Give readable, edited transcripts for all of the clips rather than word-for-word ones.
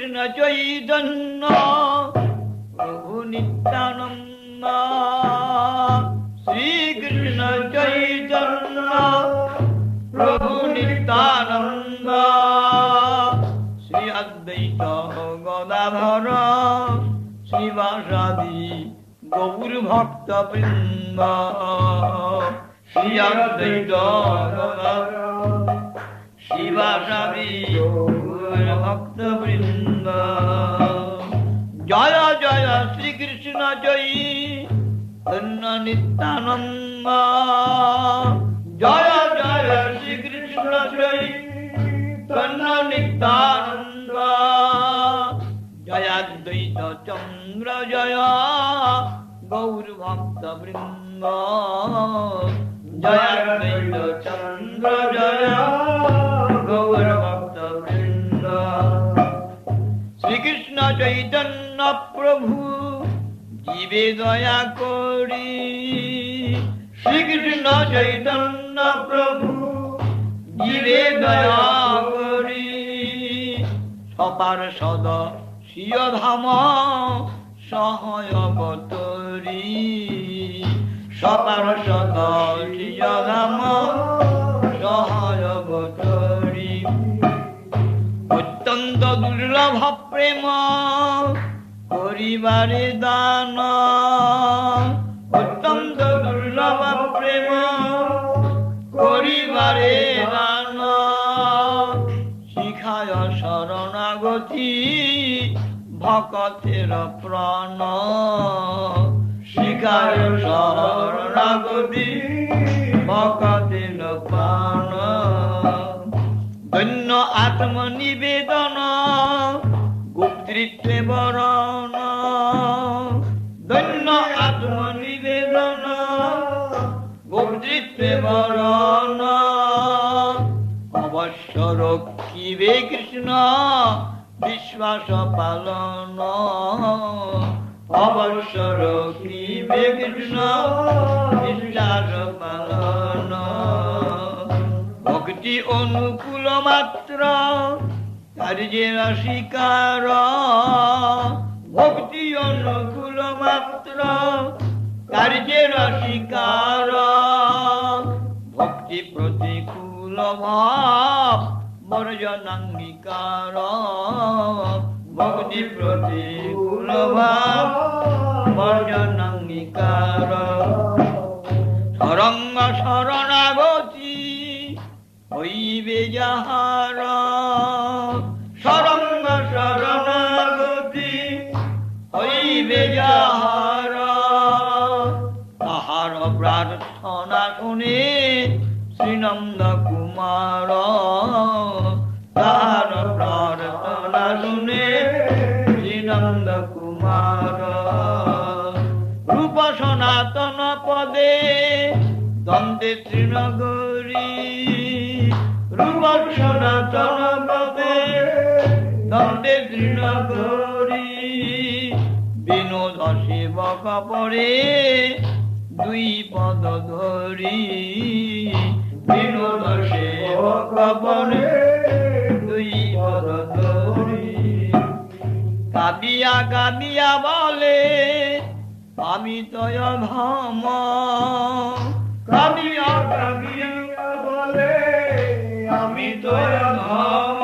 কৃষ্ণ চৈতন্য প্রভু নিত্যানন্দ শ্রীকৃষ্ণ চৈতন্য প্রভু নিত্যানন্দ শ্রী অদ্বৈত গদাধর শ্রীবাসাদি গৌর ভক্ত বৃন্দ শ্রী অদ্বৈত গদাধর শিবাসাদি গৌর ভক্ত বৃন্দ জয় জয় শ্রীকৃষ্ণ চৈতন্য নিত্যানন্দ জয় জয় শ্রীকৃষ্ণ চৈতন্য নিত্যানন্দ জয়াদ্বৈত চন্দ্র জয় গৌর ভক্ত বৃন্দ জয়াদ্বৈত চন্দ্র জয় গৌর ভক্ত বৃন্দ শ্রীকৃষ্ণ চৈতন্য প্রভু জীবে দয়া করি শ্রীকৃষ্ণ চৈতন্য প্রভু জীবে দয়া করি সপার সদ সিয় ধাম সহায় অবতরী সপার সদ সিয় ধাম সহায় অবতরী অত্যন্ত দুর্লভ প্রেম করিবারে দান অত্যন্ত দুর্লভ প্রেম করিবারে দান শিখায় শরণাগতি ভকতের প্রাণ শিখায় শরণাগতি ভকতের প্রাণ ধন্য আত্মনিবেদন গোপ্তৃত্বে বরণ ধন্য আত্মনিবেদন গোপ্তৃত্বে বরণ অবশ্য রক্ষিবে কৃষ্ণ বিশ্বাস পালন অবশ্য রক্ষিবে কৃষ্ণ বিশ্বাস পালন ভক্তি অনুকূল মাত্র কার্যের স্বীকার ভক্তি অনুকূল মাত্র কার্যের স্বীকার ভক্তি প্রতিকূল ভাব বর্জনাঙ্গীকার ভক্তি প্রতিকূল ভাব বর্জনাঙ্গীকার সরঙ্গ শরণাগতি হইবে যাহার সরঙ্গ শরণাগতি হইবে যাহার তাহার প্রার্থনা শুনে শ্রীনন্দ কুমার তাহার প্রার্থনা শুনে শ্রীনন্দ কুমার রূপ সনাতন পদে দ্বন্দ্বে তৃণগরী রূপ সনাতন পদে দ্বন্দ্বে তৃণগরী বিনোদ সেবক পরে দুই পদ ধরি বিনোদ সেবক পরে দুই পদ ধরি কাবিয়া কাবিয়া বলে আমি তয় ধাম কাবিয়া কাবিয়া বলে আমি তয় ধাম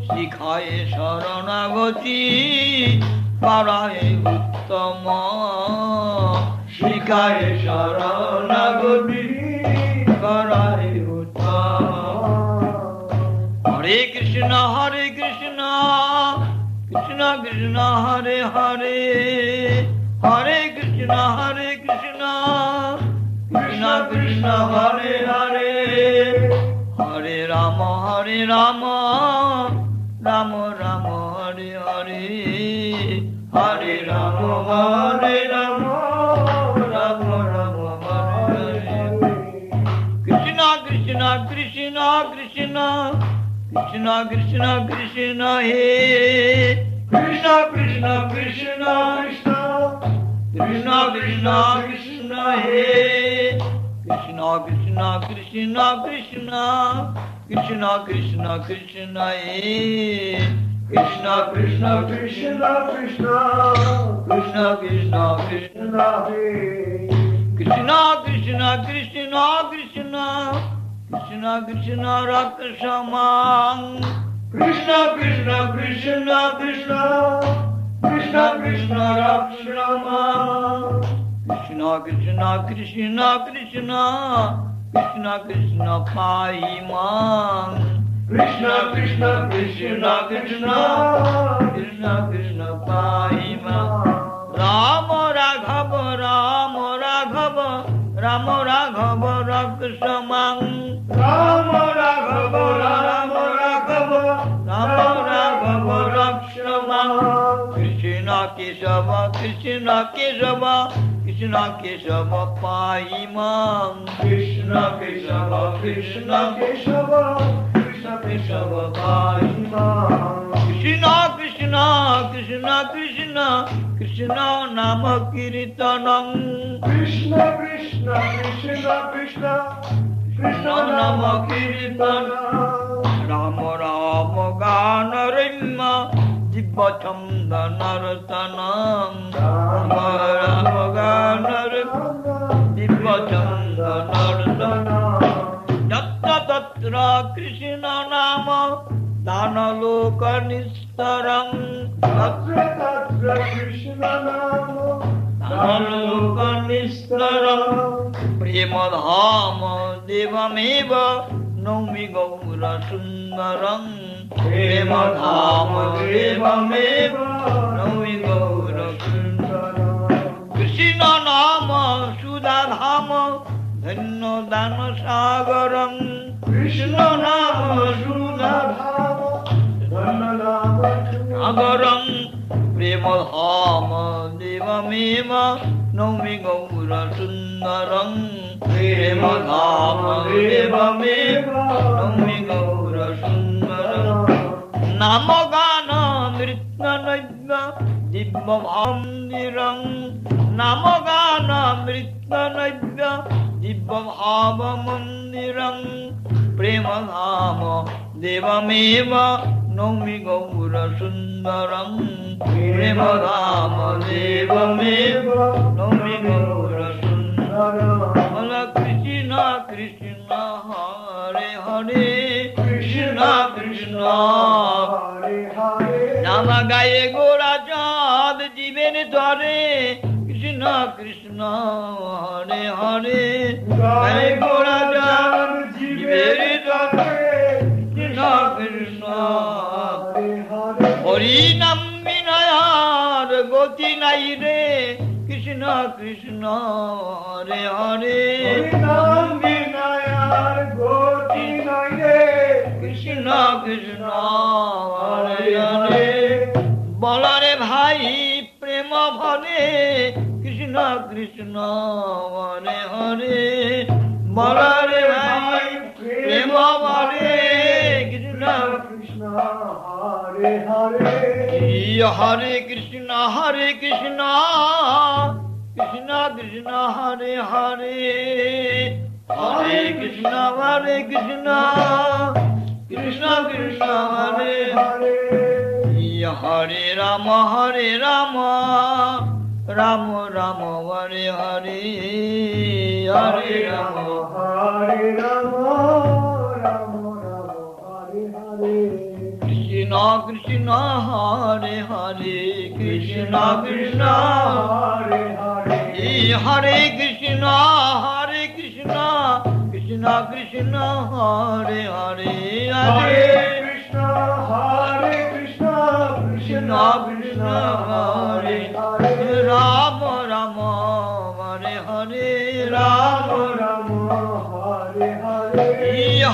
শিখায় শরণাগতি করায় উত্তম শিখায় শরণাগতি করায় উত্তম হরে কৃষ্ণ কৃষ্ণ কৃষ্ণ হরে হরে হরে কৃষ্ণ কৃষ্ণ কৃষ্ণ হরে হরে হরে রাম রাম রাম হরে হরে হরে রাম রাম রাম হরে হরে কৃষ্ণ কৃষ্ণ কৃষ্ণ কৃষ্ণ কৃষ্ণ কৃষ্ণ কৃষ্ণ হে কৃষ্ণ কৃষ্ণ কৃষ্ণ কৃষ্ণ কৃষ্ণ কৃষ্ণ হে কৃষ্ণ কৃষ্ণ কৃষ্ণ কৃষ্ণ কৃষ্ণ কৃষ্ণ কৃষ্ণ হে Krishna Krishna Krishna Krishna Krishna Krishna Krishna Krishna Krishna Krishna Krishna Krishna Krishna Raksamang Krishna Krishna Krishna Krishna Krishna Krishna Raksamang Krishna Krishna Krishna Krishna Krishna Krishna Paimang Krishna Krishna Krishna Krishna Krishna Krishna Paimang Rama Raghava Rama Raghava Rama Raghava Raksamang Rama Raghava Rama Raghava Rama Raghava Raksamang Krishna Kesava Krishna Kesava Krishna Kesava Paimam Krishna Kesava Krishna Kesava Krishna Kesava Paimam Krishna Krishna Krishna Krishna Krishna Nama Kirtanam Krishna Krishna Krishna Krishna Krishna Nama Kirtanam Rama Rama Gana Rima Jibba Chanda Naratanam Rama Rama Gana Rima Jibba Chanda Naratanam Yatta Tatra Krishna Nama Dana Loka Nistaram Tatra Tatra Krishna Nama Dana Loka Nistaram Prema Dhama Devameva Naumi Gaura Sundaram Prema Dhama Devameva Naumi Gaura Sundaram Krishna Nama Sudha Dhama Dhanno Dana Sagaram Krishna Nama Sudha Dhama Dhanno Dana Sagaram Prema Dhama Devameva Naumi Gaura Sundaram Prema Dhama Devameva Naumi Gaura Sundaram Namagana Mrittanayya Dibba Bhamdiram Namagana Mrittanayya Dibba Bhavamandiram Prema Dhama Devameva Naumi Gaura Sundaram Prema Dhama Devameva Naumi Gaura Sundaram Hare Krishna Krishna Hare Hare Krishna Krishna Hare Hare Nama gaye gora chand jiven dhare Krishna Krishna Hare Hare gaye gora chand jiven dhare Krishna Krishna Hare Hare Hari nam vinayar goti nai re Krishna Krishna Hare Hare Hari nam vinayar goti nai re Krishna Krishna Hare Hare Bolare bhai prema bhare Krishna Krishna Hare Hare Bolare bhai prema bhare Krishna Krishna Hare Hare Hare Krishna Hare Krishna Krishna Krishna Hare Hare Hare Krishna Hare Krishna Krishna Krishna Hare Hare Hare Rama Hare Rama Rama Rama Hare Hare Hare Rama Hare Rama Rama Rama Hare Hare Krishna Krishna Hare Hare Krishna Krishna Hare Hare Hare Krishna Hare Krishna Krishna Krishna Hare Hare Hare Krishna Hare Krishna Krishna Krishna Hare Hare Rama Rama Hare Hare Rama Rama Hare Hare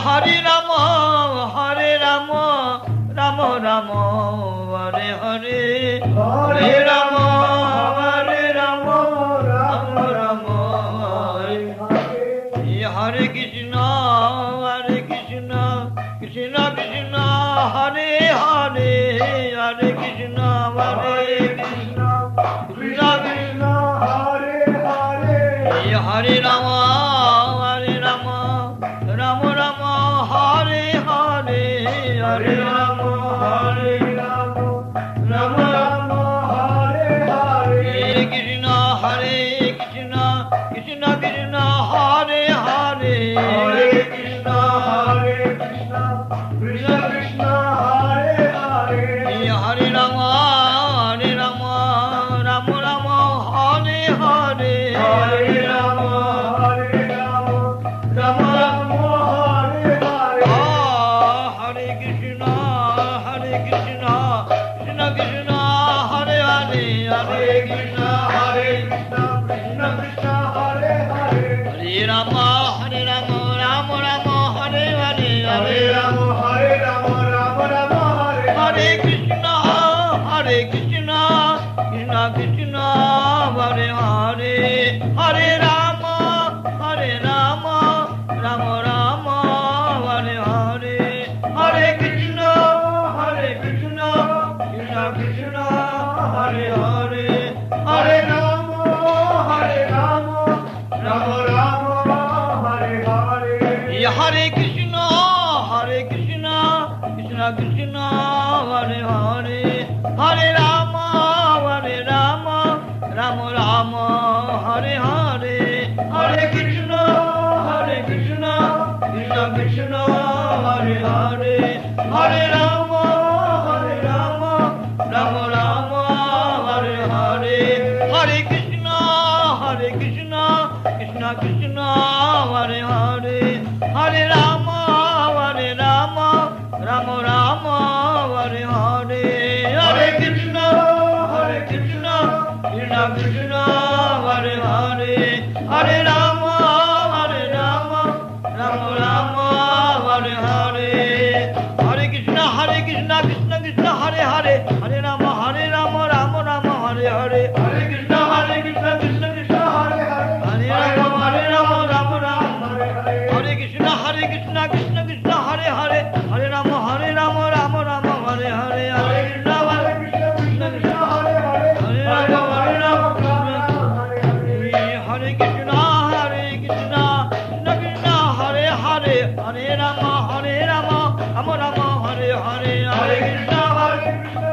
Hare Rama Hare Rama Rama Rama Hare Hare Hare Rama Hare Rama Rama Rama Hare Hare Hare Krishna Krishna Krishna Hare Hare Hare Krishna Hare Krishna Krishna Krishna Hare Hare Hare Rama Rama Rama Hare Hare Hare Rama Hare Rama Hare Krishna, Krishna Krishna, Hare Hare, Hare Rama, Rama Rama, Hare Hare, Hare Krishna, Krishna Krishna, Hare Hare, Hare Rama, Rama Rama, Hare Hare. Hare Krishna, Krishna Krishna, Hare Hare, Hare Rama, Rama Rama, Hare Hare, Hare Krishna, Krishna Krishna, Hare Hare, Hare Rama, Rama Rama, Hare Hare, Hare Krishna, Krishna Krishna, Hare Hare, Hare Rama, Rama Rama, Hare Hare, Hare Krishna, Krishna Krishna, Hare Hare, Hare Rama, Rama Rama, Hare Hare, Hare Krishna, Krishna Krishna, Hare Hare, Hare Rama, Rama Rama, Hare Hare, Hare Krishna, Krishna Krishna, Hare Hare, Hare Rama, Rama Rama, Hare Hare, Hare Krishna, Krishna Krishna, Hare Hare, Hare Rama, Rama Rama, Hare Hare, Hare Krishna, Krishna Krishna, Hare Hare, Hare Rama, Hare Krishna, Krishna Krishna, Hare Hare, Hare Rama, Rama Rama, Hare Hare, Hare Krishna,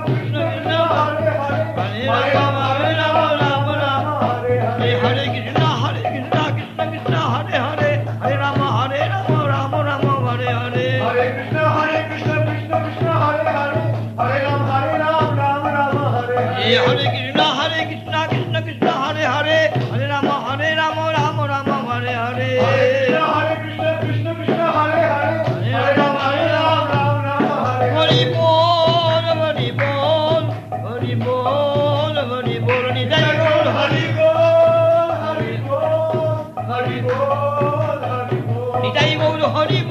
Krishna Krishna, Hare Hare, Hare Rama, Rama Rama, Hare Hare, Hare Krishna, Krishna Krishna, Hare Hare, Hare Rama, Rama Rama, Hare Hare, Hare Krishna, Krishna Krishna, Hare Hare, Hare Rama, Rama Rama, Hare Hare, Hare Krishna, Krishna Krishna, Hare Hare, Hare Rama, Rama Rama, Hare Hare, Hare Krishna, Krishna Krishna, Hare Hare, Hare Rama, Rama Rama, Hare Hare. Hari Bol, Hari Bol, Hari Bol, Hari Bol, Nitai Bol, Hari Bol, Hari Bol, Hari Bol, Hari Bol, Nitai Bol, Hari